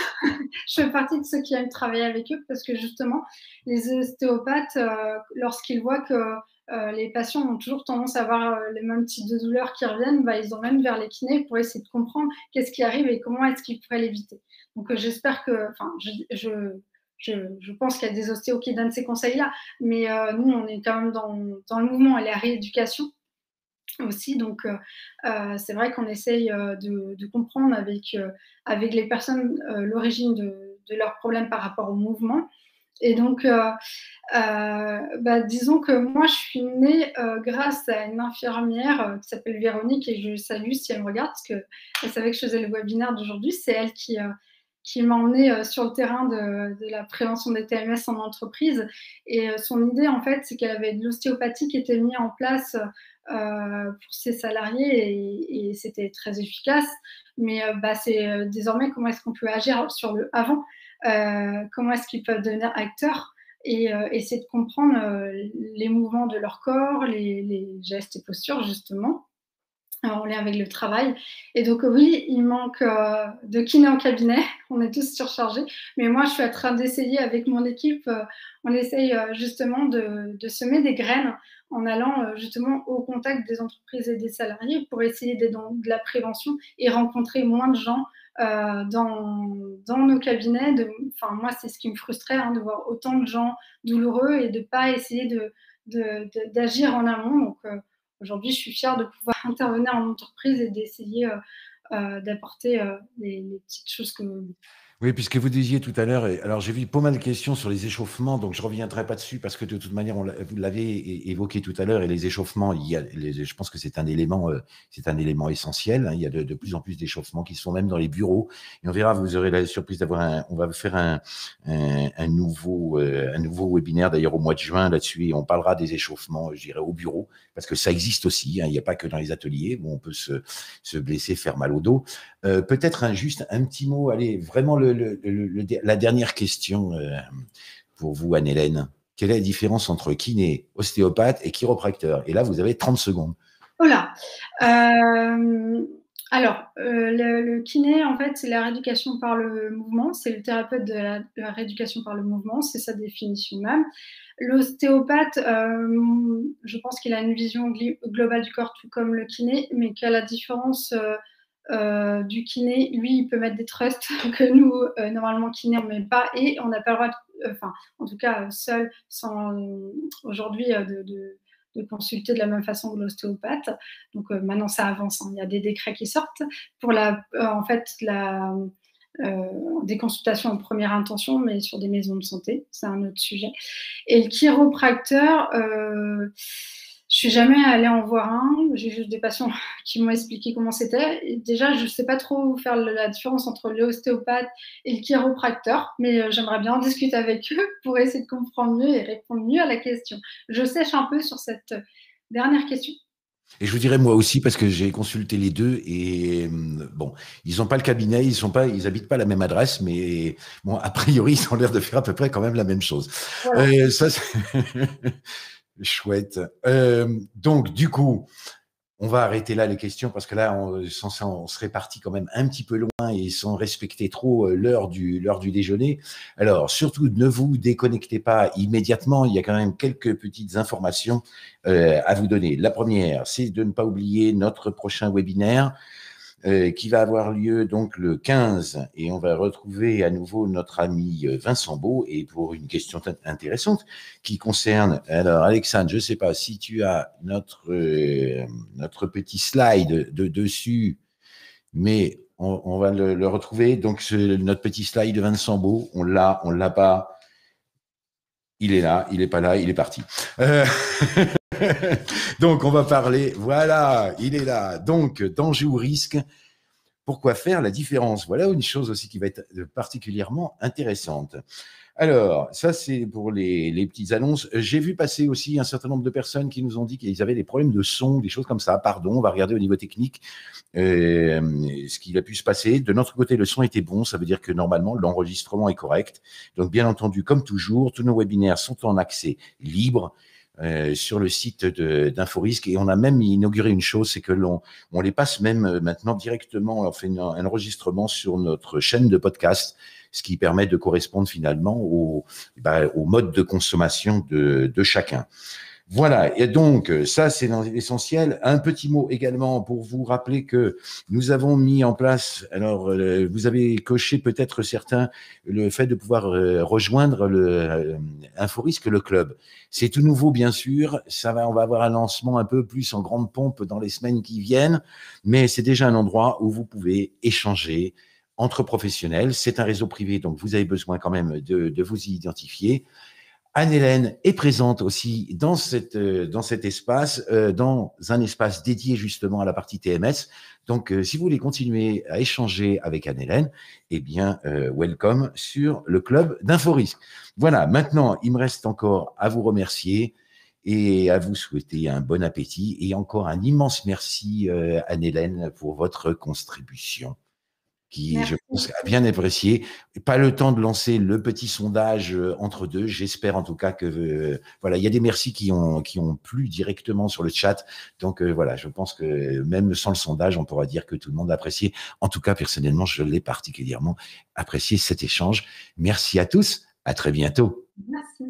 Je fais partie de ceux qui aiment travailler avec eux parce que justement, les ostéopathes, lorsqu'ils voient que les patients ont toujours tendance à avoir les mêmes types de douleurs qui reviennent, bah, ils emmènent vers les kinés pour essayer de comprendre qu'est-ce qui arrive et comment est-ce qu'ils pourraient l'éviter. Donc j'espère que, enfin, je pense qu'il y a des ostéos qui donnent ces conseils-là, mais nous, on est quand même dans le mouvement et la rééducation aussi. Donc, c'est vrai qu'on essaye de comprendre avec les personnes l'origine de leurs problèmes par rapport au mouvement. Et donc, bah, disons que moi, je suis née grâce à une infirmière qui s'appelle Véronique, et je salue si elle me regarde, parce qu'elle savait que je faisais le webinaire d'aujourd'hui. C'est elle qui m'a emmenée sur le terrain de la prévention des TMS en entreprise. Et son idée, en fait, c'est qu'elle avait de l'ostéopathie qui était mise en place pour ses salariés, et c'était très efficace. Mais bah, c'est désormais comment est-ce qu'on peut agir sur le avant, comment est-ce qu'ils peuvent devenir acteurs et essayer de comprendre les mouvements de leur corps, les gestes et postures, justement, en lien avec le travail. Et donc, oui, il manque de kinés en cabinet. On est tous surchargés. Mais moi, je suis en train d'essayer avec mon équipe. On essaye justement de semer des graines en allant justement au contact des entreprises et des salariés pour essayer d'être dans de la prévention et rencontrer moins de gens dans nos cabinets. Enfin, moi, c'est ce qui me frustrait, hein, de voir autant de gens douloureux et de ne pas essayer d'agir en amont. Donc, aujourd'hui, je suis fière de pouvoir intervenir en entreprise et d'essayer d'apporter les petites choses que… Oui, puisque vous disiez tout à l'heure, alors j'ai vu pas mal de questions sur les échauffements, donc je reviendrai pas dessus parce que de toute manière, vous l'avez évoqué tout à l'heure, et les échauffements, je pense que c'est un élément essentiel, hein. Il y a de plus en plus d'échauffements qui sont même dans les bureaux, et on verra, vous aurez la surprise on va faire un nouveau webinaire d'ailleurs au mois de juin là-dessus, et on parlera des échauffements, je dirais, au bureau, parce que ça existe aussi, hein. Il n'y a pas que dans les ateliers où on peut se blesser, faire mal au dos. Peut-être juste un petit mot, allez, vraiment la dernière question pour vous, Anne-Hélène. Quelle est la différence entre kiné, ostéopathe et chiropracteur? Et là, vous avez 30 secondes. Oh là Alors, le kiné, en fait, c'est la rééducation par le mouvement. C'est le thérapeute de la rééducation par le mouvement. C'est sa définition même. L'ostéopathe, je pense qu'il a une vision globale du corps, tout comme le kiné, mais qu'à la différence du kiné, lui, il peut mettre des trusts que nous, normalement, kiné, on ne met pas, et on n'a pas le droit, enfin, en tout cas, seul, sans aujourd'hui, de consulter de la même façon que l'ostéopathe. Donc maintenant, ça avance, hein. Il y a des décrets qui sortent pour en fait, des consultations en première intention, mais sur des maisons de santé. C'est un autre sujet. Et le chiropracteur, je suis jamais allée en voir un. J'ai juste des patients qui m'ont expliqué comment c'était. Et déjà, je ne sais pas trop faire la différence entre l'ostéopathe et le chiropracteur, mais j'aimerais bien en discuter avec eux pour essayer de comprendre mieux et répondre mieux à la question. Je sèche un peu sur cette dernière question. Et je vous dirais moi aussi, parce que j'ai consulté les deux, et bon, ils n'ont pas le cabinet, ils habitent pas la même adresse, mais bon, a priori, ils ont l'air de faire à peu près quand même la même chose. Voilà. Ça, c'est chouette. Donc, du coup, on va arrêter là les questions, parce que là, sans ça, on serait parti quand même un petit peu loin et sans respecter trop l'heure du déjeuner. Alors, surtout, ne vous déconnectez pas immédiatement. Il y a quand même quelques petites informations à vous donner. La première, c'est de ne pas oublier notre prochain webinaire qui va avoir lieu donc le 15, et on va retrouver à nouveau notre ami Vincent Beau, et pour une question intéressante qui concerne, alors Alexandre, je ne sais pas si tu as notre petit slide de dessus, mais on va le retrouver. Donc notre petit slide de Vincent Beau, on l'a pas, il est là, il n'est pas là, il est parti. Donc, on va parler, voilà, il est là. Donc, danger ou risque, pourquoi faire la différence? Voilà une chose aussi qui va être particulièrement intéressante. Alors, ça, c'est pour les petites annonces. J'ai vu passer aussi un certain nombre de personnes qui nous ont dit qu'ils avaient des problèmes de son, des choses comme ça. Pardon, on va regarder au niveau technique ce qu'il a pu se passer. De notre côté, le son était bon. Ça veut dire que normalement, l'enregistrement est correct. Donc, bien entendu, comme toujours, tous nos webinaires sont en accès libre sur le site d'Inforisque. Et on a même inauguré une chose, c'est que on les passe même maintenant directement, on fait un enregistrement sur notre chaîne de podcast, ce qui permet de correspondre finalement au mode de consommation de chacun. Voilà, et donc ça c'est l'essentiel. Un petit mot également pour vous rappeler que nous avons mis en place, alors vous avez coché peut-être certains le fait de pouvoir rejoindre le Inforisque, le club. C'est tout nouveau bien sûr, on va avoir un lancement un peu plus en grande pompe dans les semaines qui viennent, mais c'est déjà un endroit où vous pouvez échanger entre professionnels. C'est un réseau privé, donc vous avez besoin quand même de vous y identifier. Anne-Hélène est présente aussi dans cet espace, dans un espace dédié justement à la partie TMS. Donc, si vous voulez continuer à échanger avec Anne-Hélène, eh bien, welcome sur le club d'Inforisque. Voilà, maintenant, il me reste encore à vous remercier et à vous souhaiter un bon appétit. Et encore un immense merci, Anne-Hélène, pour votre contribution qui, je Merci pense, a beaucoup. bien apprécié. Pas le temps de lancer le petit sondage entre deux. J'espère en tout cas que voilà, il y a des merci qui ont plu directement sur le chat. Donc voilà, je pense que même sans le sondage, on pourra dire que tout le monde a apprécié. En tout cas, personnellement, je l'ai particulièrement apprécié cet échange. Merci à tous. À très bientôt. Merci.